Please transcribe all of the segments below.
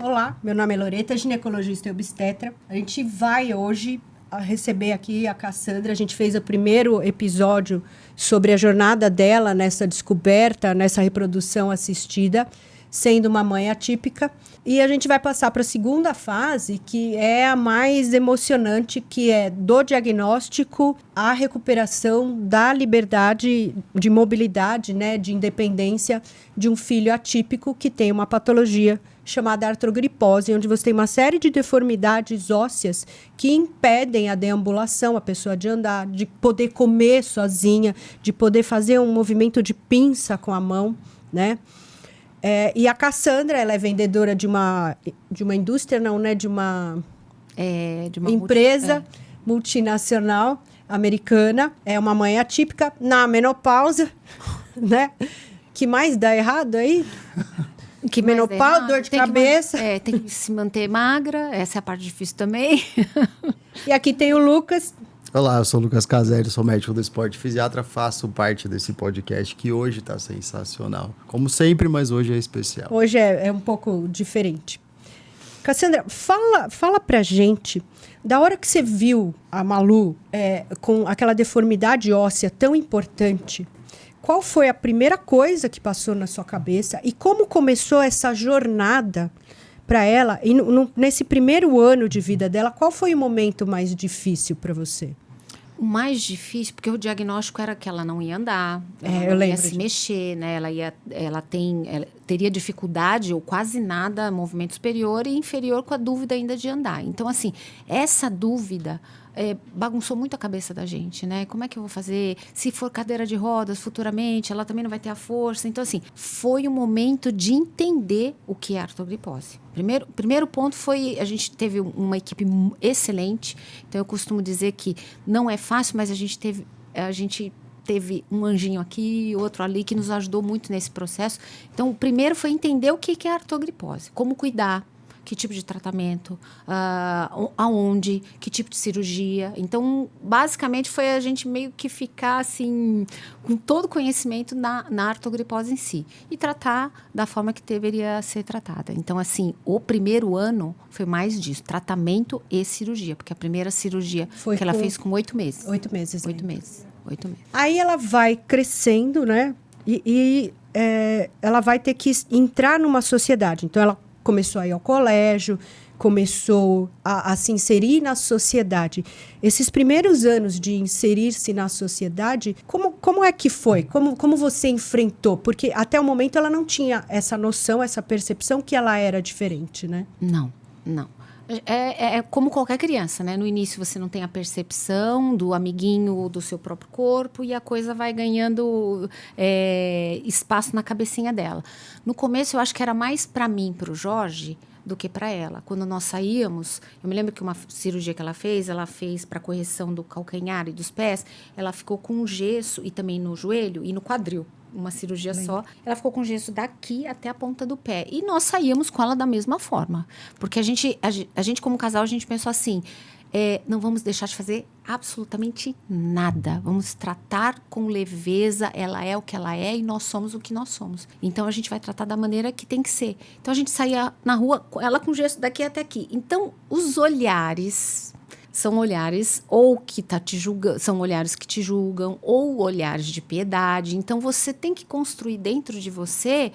Olá, meu nome é Loreta, ginecologista e obstetra. A gente vai hoje receber aqui a Cassandra. A gente fez o primeiro episódio sobre a jornada dela nessa descoberta, nessa reprodução assistida, sendo uma mãe atípica. E a gente vai passar para a segunda fase, que é a mais emocionante, que é do diagnóstico à recuperação da liberdade de mobilidade, né, de independência de um filho atípico que tem uma patologia chamada artrogripose, onde você tem uma série de deformidades ósseas que impedem a deambulação, a pessoa de andar, de poder comer sozinha, de poder fazer um movimento de pinça com a mão, né? E a Cassandra, ela é vendedora de uma indústria, não, né? De uma empresa multinacional americana. É uma mãe atípica na menopausa, né? Que mais dá errado aí? Que menopausa, dor de cabeça. Tem que se manter magra, essa é a parte difícil também. E aqui tem o Lucas. Olá, eu sou o Lucas Caselli, sou médico do esporte fisiatra, faço parte desse podcast que hoje está sensacional. Como sempre, mas hoje é especial. Hoje é um pouco diferente. Cassandra, fala pra gente, da hora que você viu a Malu com aquela deformidade óssea tão importante, qual foi a primeira coisa que passou na sua cabeça e como começou essa jornada para ela? E nesse primeiro ano de vida dela, qual foi o momento mais difícil para você? O mais difícil, porque o diagnóstico era que ela não ia andar, eu não ia se mexer, né? Ela teria dificuldade ou quase nada, movimento superior e inferior, com a dúvida ainda de andar. Então, assim, essa dúvida bagunçou muito a cabeça da gente, né? Como é que eu vou fazer? Se for cadeira de rodas futuramente, ela também não vai ter a força. Então, assim, foi um momento de entender o que é artrogripose. Primeiro ponto foi, a gente teve uma equipe excelente. Então, eu costumo dizer que não é fácil, mas a gente teve um anjinho aqui, outro ali, que nos ajudou muito nesse processo. Então, o primeiro foi entender o que é artrogripose, como cuidar, que tipo de tratamento, aonde, que tipo de cirurgia. Então, basicamente, foi a gente meio que ficar, assim, com todo o conhecimento na artrogripose em si. E tratar da forma que deveria ser tratada. Então, assim, o primeiro ano foi mais disso, tratamento e cirurgia. Porque a primeira cirurgia que ela fez com 8 meses. 8 meses. 8 meses. 8 meses. Aí ela vai crescendo, né? E ela vai ter que entrar numa sociedade. Então, ela começou a ir ao colégio, começou a se inserir na sociedade. Esses primeiros anos de inserir-se na sociedade, como é que foi? Como você enfrentou? Porque até o momento ela não tinha essa noção, essa percepção que ela era diferente, né? Não. É como qualquer criança, né? No início você não tem a percepção do amiguinho do seu próprio corpo e a coisa vai ganhando espaço na cabecinha dela. No começo eu acho que era mais para mim, para o Jorge, do que para ela. Quando nós saíamos, eu me lembro que uma cirurgia que ela fez para correção do calcanhar e dos pés, ela ficou com gesso e também no joelho e no quadril. Uma cirurgia só, ela ficou com gesso daqui até a ponta do pé. E nós saíamos com ela da mesma forma. Porque a gente como casal, a gente pensou assim, não vamos deixar de fazer absolutamente nada. Vamos tratar com leveza, ela é o que ela é e nós somos o que nós somos. Então, a gente vai tratar da maneira que tem que ser. Então, a gente saía na rua, ela com gesso daqui até aqui. Então, os olhares são olhares são olhares que te julgam ou olhares de piedade. Então, você tem que construir dentro de você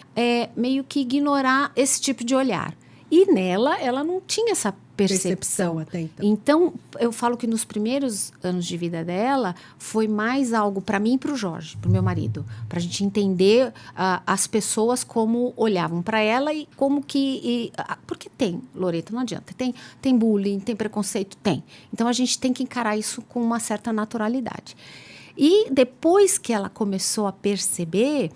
meio que ignorar esse tipo de olhar. E nela, ela não tinha essa percepção até então. Então, eu falo que nos primeiros anos de vida dela, foi mais algo para mim e para o Jorge, para o meu marido. Para a gente entender as pessoas como olhavam para ela e como que... porque tem, Loreta, não adianta. Tem bullying, tem preconceito, tem. Então, a gente tem que encarar isso com uma certa naturalidade. E depois que ela começou a perceber,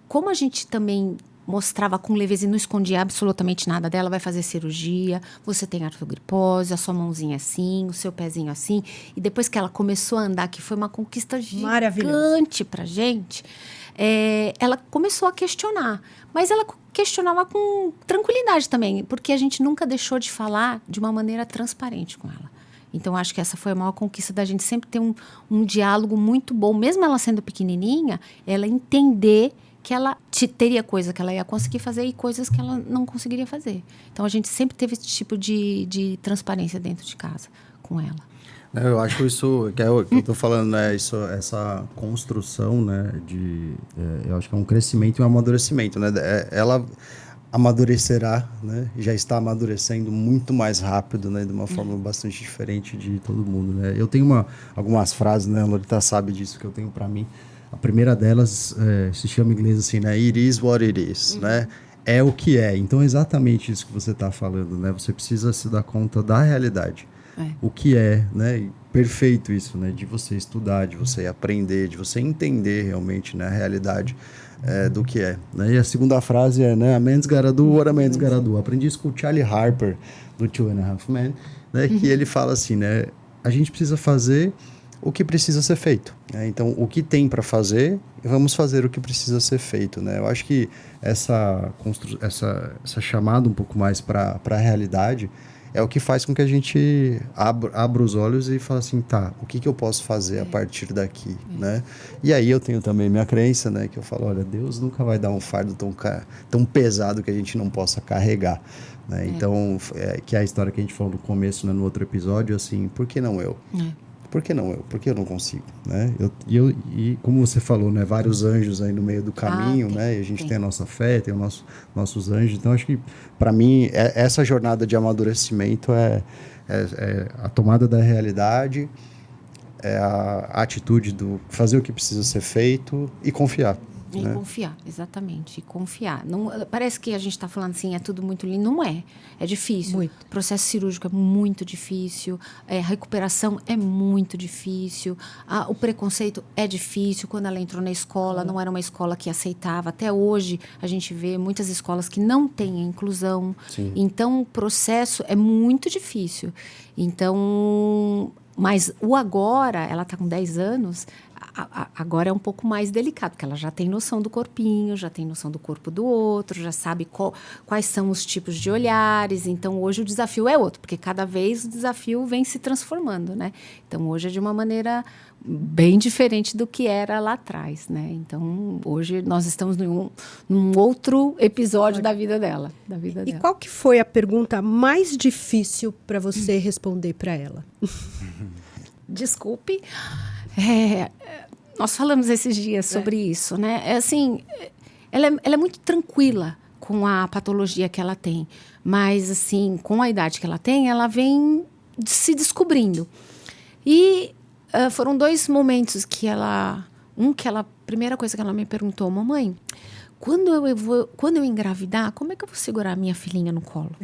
como a gente também mostrava com leveza e não escondia absolutamente nada dela, vai fazer cirurgia, você tem artrogripose, a sua mãozinha assim, o seu pezinho assim. E depois que ela começou a andar, que foi uma conquista gigante pra gente, ela começou a questionar. Mas ela questionava com tranquilidade também, porque a gente nunca deixou de falar de uma maneira transparente com ela. Então, acho que essa foi a maior conquista da gente, sempre ter um diálogo muito bom, mesmo ela sendo pequenininha, ela entender que ela teria coisa que ela ia conseguir fazer e coisas que ela não conseguiria fazer. Então, a gente sempre teve esse tipo de transparência dentro de casa com ela. Eu acho isso, que eu tô falando, né, essa construção, né, eu acho que é um crescimento e um amadurecimento, né, ela amadurecerá, né, já está amadurecendo muito mais rápido, né, de uma forma bastante diferente de todo mundo, né. Eu tenho algumas frases, né, a Lolita sabe disso, que eu tenho para mim. A primeira delas se chama em inglês assim, né, it is what it is, né, é o que é. Então, é exatamente isso que você está falando, né, você precisa se dar conta da realidade. O que é, né? Perfeito isso, né? De você estudar, de você aprender, de você entender realmente, né, a realidade do que é. Né? E a segunda frase é, né? A man's gotta do what a man's gotta do. Aprendi isso com o Charlie Harper, do Two and a Half Men, né? Que ele fala assim, né? A gente precisa fazer o que precisa ser feito. Né? Então, o que tem para fazer, vamos fazer o que precisa ser feito. Né? Eu acho que essa chamada um pouco mais para a realidade é o que faz com que a gente abra os olhos e fale assim, tá, o que eu posso fazer a partir daqui, né? E aí eu tenho também minha crença, né, que eu falo, olha, Deus nunca vai dar um fardo tão pesado que a gente não possa carregar, né? Então, que é a história que a gente falou no começo, né, no outro episódio, assim, por que não eu? Por que não eu? Por que eu não consigo? Né? E como você falou, né, vários anjos aí no meio do caminho, né? E a gente tem a nossa fé, tem os nossos anjos. Então, acho que, para mim, essa jornada de amadurecimento é a tomada da realidade, é a atitude do fazer o que precisa ser feito e confiar. E confiar, exatamente. E confiar. Não, parece que a gente está falando assim, é tudo muito lindo. Não é. É difícil. Muito. O processo cirúrgico é muito difícil. A recuperação é muito difícil. O preconceito é difícil. Quando ela entrou na escola, não era uma escola que aceitava. Até hoje, a gente vê muitas escolas que não têm a inclusão. Sim. Então, o processo é muito difícil. Então, mas o agora, ela está com 10 anos... Agora é um pouco mais delicado, porque ela já tem noção do corpinho, já tem noção do corpo do outro, já sabe quais são os tipos de olhares. Então, hoje o desafio é outro, porque cada vez o desafio vem se transformando, né? Então, hoje é de uma maneira bem diferente do que era lá atrás, né? Então, hoje nós estamos num outro episódio da vida dela. E qual que foi a pergunta mais difícil para você responder para ela? Desculpe. Nós falamos esses dias sobre isso, né? Ela é muito tranquila com a patologia que ela tem, mas assim, com a idade que ela tem, ela vem se descobrindo. E foram 2 momentos que a primeira coisa que ela me perguntou, mamãe, quando eu engravidar, como é que eu vou segurar a minha filhinha no colo?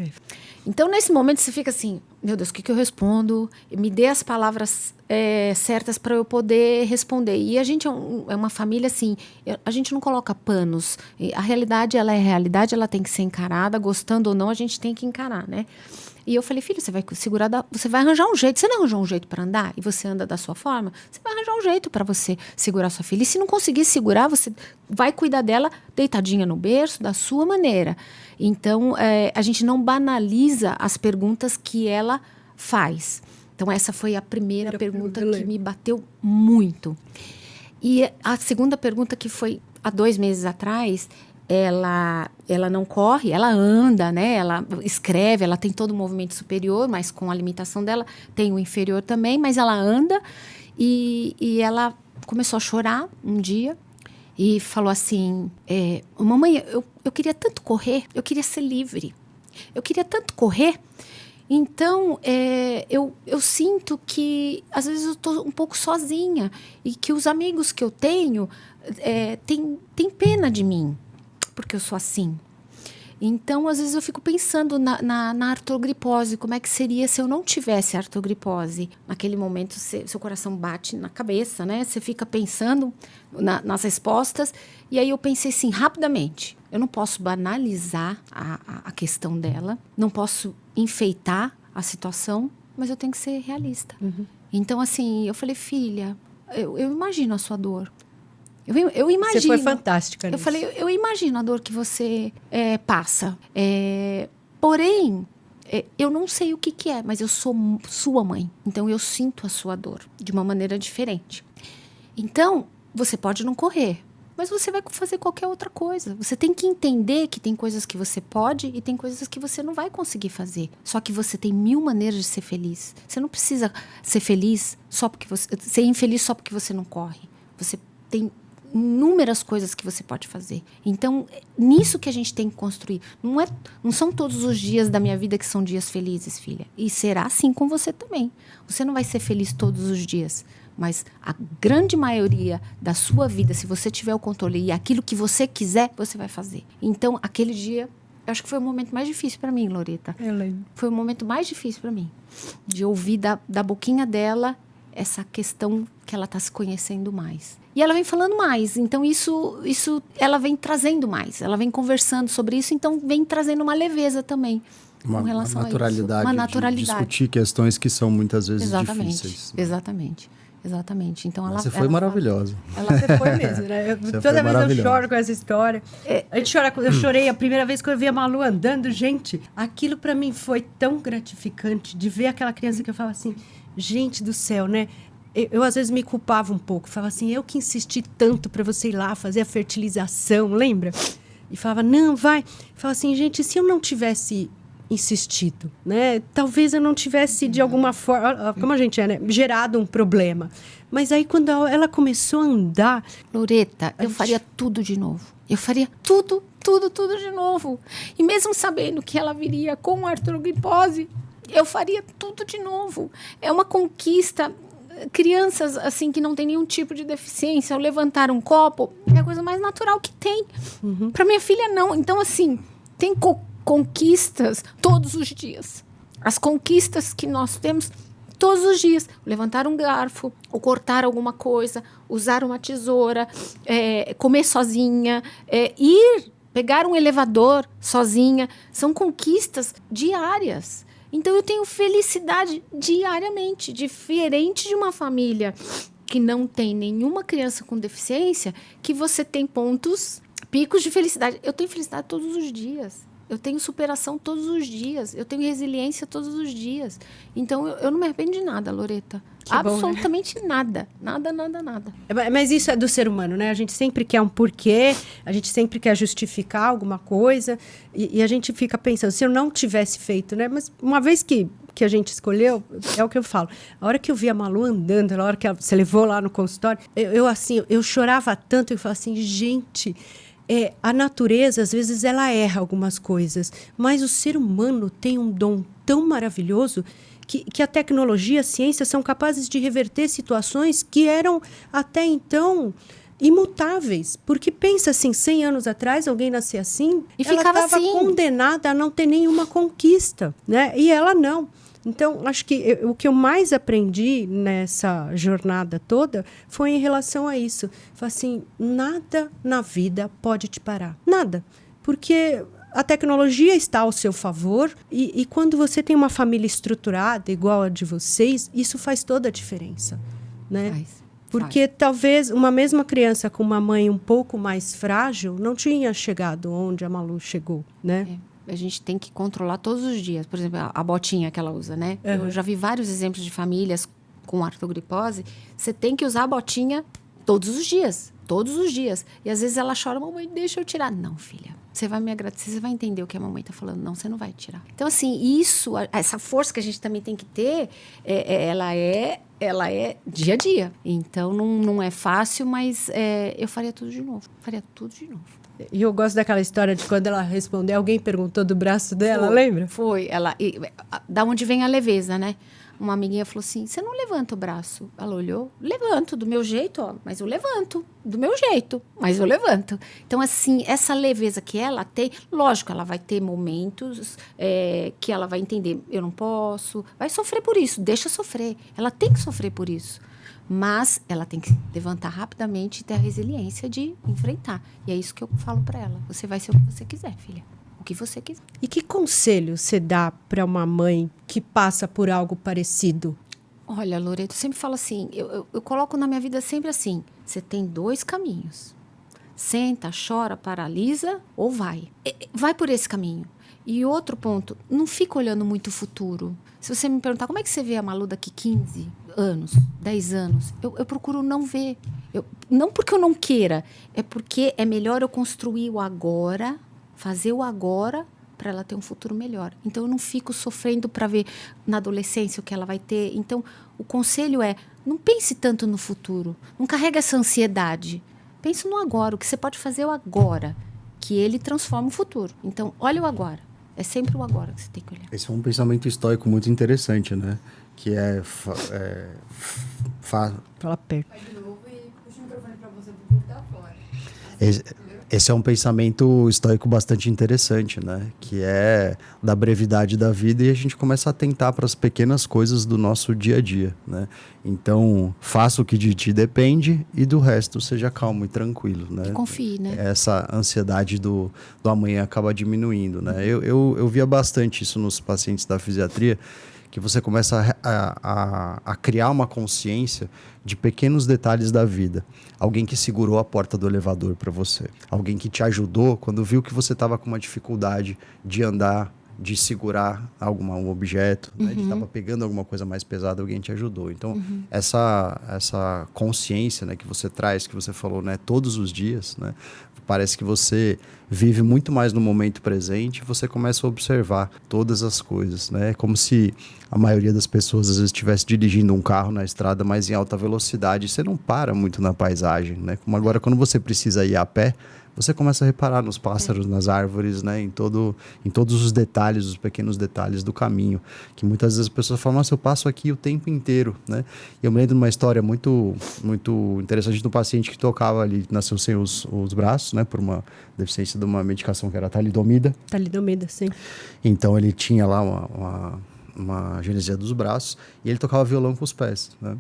Então, nesse momento, você fica assim, meu Deus, o que eu respondo? Me dê as palavras certas para eu poder responder. E a gente é uma família, assim, a gente não coloca panos. A realidade, ela é realidade, ela tem que ser encarada, gostando ou não, a gente tem que encarar, né? E eu falei, filho, você vai segurar, você vai arranjar um jeito. Você não arranjou um jeito para andar e você anda da sua forma, você vai arranjar um jeito para você segurar sua filha. E se não conseguir segurar, você vai cuidar dela deitadinha no berço, da sua maneira. Então, a gente não banaliza as perguntas que ela faz. Então, essa foi a primeira pergunta que me bateu muito. E a segunda pergunta, que foi há 2 meses atrás, ela não corre, ela anda, né? Ela escreve, ela tem todo o movimento superior, mas com a limitação dela, tem o inferior também, mas ela anda. E ela começou a chorar um dia e falou assim, mamãe, eu queria tanto correr, eu queria ser livre. Eu queria tanto correr. Então, eu sinto que, às vezes, eu estou um pouco sozinha e que os amigos que eu tenho têm pena de mim, porque eu sou assim. Então, às vezes, eu fico pensando na artrogripose, como é que seria se eu não tivesse artrogripose. Naquele momento, seu coração bate na cabeça, né? Você fica pensando nas respostas. E aí eu pensei assim, rapidamente, eu não posso banalizar a questão dela, não posso enfeitar a situação, mas eu tenho que ser realista. Então, assim, eu falei, filha, eu imagino a sua dor. Eu imagino. Você foi fantástica nisso. Eu falei, eu imagino a dor que você passa. Porém, eu não sei o que é, mas eu sou sua mãe. Então, eu sinto a sua dor de uma maneira diferente. Então, você pode não correr, mas você vai fazer qualquer outra coisa. Você tem que entender que tem coisas que você pode e tem coisas que você não vai conseguir fazer. Só que você tem 1000 maneiras de ser feliz. Você não precisa ser feliz só porque ser infeliz só porque você não corre. Você tem inúmeras coisas que você pode fazer. Então, nisso que a gente tem que construir. Não são todos os dias da minha vida que são dias felizes, filha. E será assim com você também. Você não vai ser feliz todos os dias. Mas a grande maioria da sua vida, se você tiver o controle e aquilo que você quiser, você vai fazer. Então, aquele dia, eu acho que foi o momento mais difícil para mim, Loreta. Eu lembro. Foi o momento mais difícil para mim. De ouvir da boquinha dela essa questão que ela está se conhecendo mais. E ela vem falando mais, então isso ela vem trazendo mais, ela vem conversando sobre isso, então vem trazendo uma leveza também com relação a isso. Uma naturalidade. De discutir questões que são muitas vezes difíceis. Exatamente. Então você foi maravilhosa. Você foi mesmo, né? Toda vez eu choro com essa história. A gente chora, eu chorei a primeira vez que eu vi a Malu andando, gente. Aquilo para mim foi tão gratificante de ver aquela criança que eu falo assim, gente do céu, né? Eu às vezes me culpava um pouco. Falava assim, eu que insisti tanto para você ir lá fazer a fertilização, lembra? E falava, não, vai. Falava assim, gente, se eu não tivesse insistido, né? Talvez eu não tivesse, de alguma forma, como a gente é, né? Gerado um problema. Mas aí, quando ela começou a andar... Loreta, eu faria tudo de novo. Eu faria tudo de novo. E mesmo sabendo que ela viria com artrogripose, eu faria tudo de novo. É uma conquista... Crianças, assim, que não tem nenhum tipo de deficiência, ao levantar um copo, é a coisa mais natural que tem. Para minha filha, não. Então, assim, tem conquistas todos os dias. As conquistas que nós temos todos os dias. Levantar um garfo, ou cortar alguma coisa, usar uma tesoura, comer sozinha, pegar um elevador sozinha. São conquistas diárias. Então, eu tenho felicidade diariamente, diferente de uma família que não tem nenhuma criança com deficiência, que você tem picos de felicidade. Eu tenho felicidade todos os dias. Eu tenho superação todos os dias. Eu tenho resiliência todos os dias. Então, eu não me arrependo de nada, Loreta. Absolutamente bom, né? Nada. Nada. Mas isso é do ser humano, né? A gente sempre quer um porquê, a gente sempre quer justificar alguma coisa. E a gente fica pensando, se eu não tivesse feito, né? Mas uma vez que a gente escolheu, é o que eu falo. A hora que eu vi a Malu andando, a hora que você levou lá no consultório, eu chorava tanto, eu falava assim, gente... a natureza, às vezes, ela erra algumas coisas, mas o ser humano tem um dom tão maravilhoso que a tecnologia, a ciência são capazes de reverter situações que eram, até então, imutáveis. Porque pensa assim, 100 anos atrás, alguém nascer assim, e ela ficava estava assim, condenada a não ter nenhuma conquista, né? E ela não. Então, acho que o que eu mais aprendi nessa jornada toda foi em relação a isso. Foi assim, nada na vida pode te parar. Nada. Porque a tecnologia está ao seu favor e quando você tem uma família estruturada, igual a de vocês, isso faz toda a diferença, né? Porque talvez uma mesma criança com uma mãe um pouco mais frágil não tinha chegado onde a Malu chegou, né? A gente tem que controlar todos os dias. Por exemplo, a botinha que ela usa, né? Uhum. Eu já vi vários exemplos de famílias com artrogripose. Você tem que usar a botinha todos os dias. E às vezes ela chora, mamãe, deixa eu tirar. Não, filha, você vai me agradecer, você vai entender o que a mamãe está falando. Não, você não vai tirar. Então, assim, essa força que a gente também tem que ter, ela é dia a dia. Então, não é fácil, mas eu faria tudo de novo. E eu gosto daquela história de quando ela respondeu, alguém perguntou do braço dela, lembra? Foi. Da onde vem a leveza, né? Uma amiguinha falou assim, você não levanta o braço? Ela olhou, levanto, do meu jeito, ó, mas eu levanto. Do meu jeito, mas eu levanto. Então, assim, essa leveza que ela tem, lógico, ela vai ter momentos que ela vai entender, eu não posso, vai sofrer por isso, deixa sofrer. Ela tem que sofrer por isso. Mas ela tem que levantar rapidamente e ter a resiliência de enfrentar. E é isso que eu falo para ela. Você vai ser o que você quiser, filha. O que você quiser. E que conselho você dá para uma mãe que passa por algo parecido? Olha, Loreto, eu sempre falo assim, eu coloco na minha vida sempre assim, você tem 2 caminhos. Senta, chora, paralisa ou vai. Vai por esse caminho. E outro ponto, não fica olhando muito o futuro. Se você me perguntar como é que você vê a Malu daqui 15 anos, 10 anos, eu procuro não ver. Não porque eu não queira, é porque é melhor eu construir o agora, fazer o agora, para ela ter um futuro melhor. Então, eu não fico sofrendo para ver na adolescência o que ela vai ter. Então, o conselho é, não pense tanto no futuro. Não carrega essa ansiedade. Pense no agora. O que você pode fazer é o agora, que ele transforma o futuro. Então, olha o agora. É sempre o agora que você tem que olhar. Esse é um pensamento estoico muito interessante, né? Que Fala perto. Vai de novo e puxa o microfone pra você, porque tá fora. Esse é um pensamento estoico bastante interessante, né? Que é da brevidade da vida e a gente começa a atentar para as pequenas coisas do nosso dia a dia, né? Então, faça o que de ti depende e do resto seja calmo e tranquilo, né? E confie, né? Essa ansiedade do amanhã acaba diminuindo, né? Eu via bastante isso nos pacientes da fisiatria, que você começa a criar uma consciência de pequenos detalhes da vida. Alguém que segurou a porta do elevador para você. Alguém que te ajudou quando viu que você estava com uma dificuldade de andar, de segurar um objeto, né? De estar pegando alguma coisa mais pesada, alguém te ajudou. Então, essa consciência, né, que você traz, que você falou, né, todos os dias, né? Parece que você vive muito mais no momento presente e você começa a observar todas as coisas, né? É como se a maioria das pessoas às vezes estivesse dirigindo um carro na estrada, mas em alta velocidade. Você não para muito na paisagem, né? Como agora, quando você precisa ir a pé, você começa a reparar nos pássaros, nas árvores, né? Em todos os detalhes, os pequenos detalhes do caminho. Que muitas vezes as pessoas falam, nossa, eu passo aqui o tempo inteiro, né? E eu me lembro de uma história muito, muito interessante de um paciente que tocava ali, nasceu sem os braços, né? Por uma deficiência de uma medicação que era talidomida. Talidomida, sim. Então ele tinha lá uma genesia dos braços e ele tocava violão com os pés, né?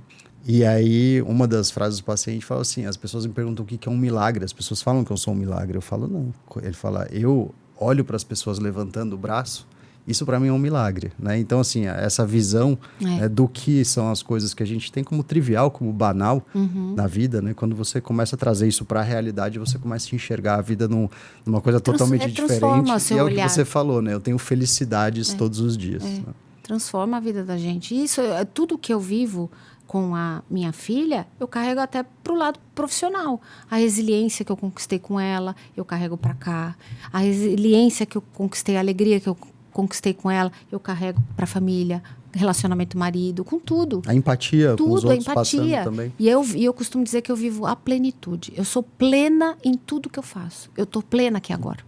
E aí, uma das frases do paciente fala assim, as pessoas me perguntam o que é um milagre, as pessoas falam que eu sou um milagre, eu falo não. Ele fala, eu olho para as pessoas levantando o braço, isso para mim é um milagre, né? Então, assim, essa visão do que são as coisas que a gente tem como trivial, como banal na vida, né? Quando você começa a trazer isso para a realidade, você começa a enxergar a vida numa coisa totalmente diferente. E é o que você falou, né? Eu tenho felicidades todos os dias. Né? Transforma a vida da gente. Isso é tudo que eu vivo com a minha filha, eu carrego até pro lado profissional. A resiliência que eu conquistei com ela, eu carrego para cá. A resiliência que eu conquistei, a alegria que eu conquistei com ela, eu carrego para a família, relacionamento marido, com tudo. A empatia tudo, com os outros a empatia. Passando também. E eu costumo dizer que eu vivo a plenitude. Eu sou plena em tudo que eu faço. Eu tô plena aqui agora.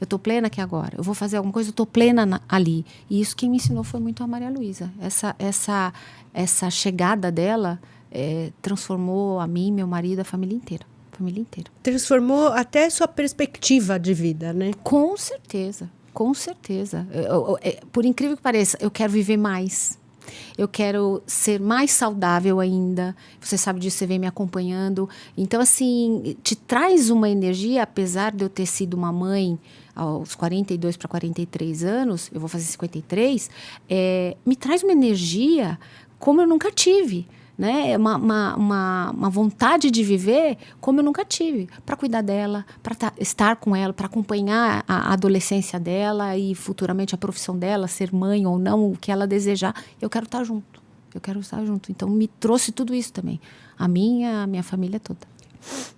Eu tô plena aqui agora. Eu vou fazer alguma coisa, eu tô plena ali. E isso quem me ensinou foi muito a Maria Luísa. Essa chegada dela transformou a mim, meu marido, a família inteira. Transformou até sua perspectiva de vida, né? Com certeza, com certeza. Por incrível que pareça, eu quero viver mais. Eu quero ser mais saudável ainda. Você sabe disso, você vem me acompanhando. Então, assim, te traz uma energia, apesar de eu ter sido uma mãe aos 42 para 43 anos, eu vou fazer 53, me traz uma energia como eu nunca tive. Né? Uma vontade de viver como eu nunca tive, para cuidar dela, para estar com ela, para acompanhar a adolescência dela e futuramente a profissão dela, ser mãe ou não, o que ela desejar, eu quero estar junto. Então me trouxe tudo isso também, a minha família toda.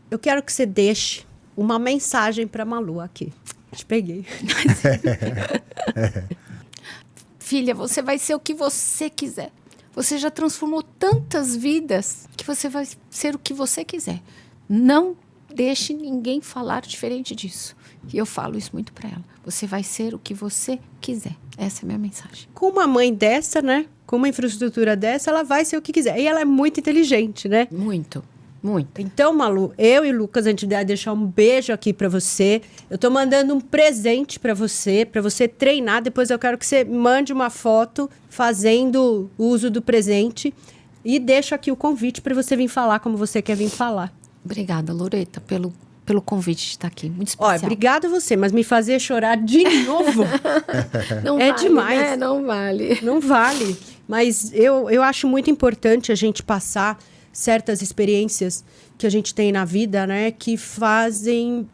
Eu quero que você deixe uma mensagem para Malu aqui. Te peguei. Filha, você vai ser o que você quiser. Você já transformou tantas vidas que você vai ser o que você quiser. Não deixe ninguém falar diferente disso. E eu falo isso muito para ela. Você vai ser o que você quiser. Essa é a minha mensagem. Com uma mãe dessa, né? Com uma infraestrutura dessa, ela vai ser o que quiser. E ela é muito inteligente, né? Muito. Então, Malu, eu e Lucas, a gente vai deixar um beijo aqui pra você. Eu tô mandando um presente pra você treinar. Depois eu quero que você mande uma foto fazendo uso do presente. E deixo aqui o convite pra você vir falar como você quer vir falar. Obrigada, Loreta, pelo convite de estar aqui. Muito especial. Obrigada a você, mas me fazer chorar de novo não é vale, demais. Né? Não vale. Não vale. Mas eu acho muito importante a gente passar certas experiências que a gente tem na vida, né, que fazem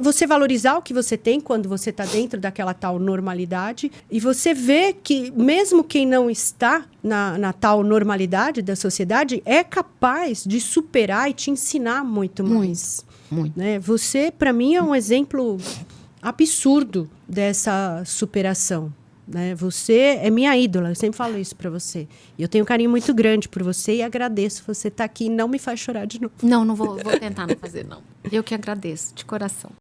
você valorizar o que você tem quando você está dentro daquela tal normalidade, e você vê que mesmo quem não está na tal normalidade da sociedade é capaz de superar e te ensinar muito mais. Muito. Né? Você, para mim, é um exemplo absurdo dessa superação. Né? Você é minha ídola, eu sempre falo isso para você. E eu tenho um carinho muito grande por você e agradeço você estar aqui e não me faz chorar de novo. Não vou tentar não fazer, não. Eu que agradeço, de coração.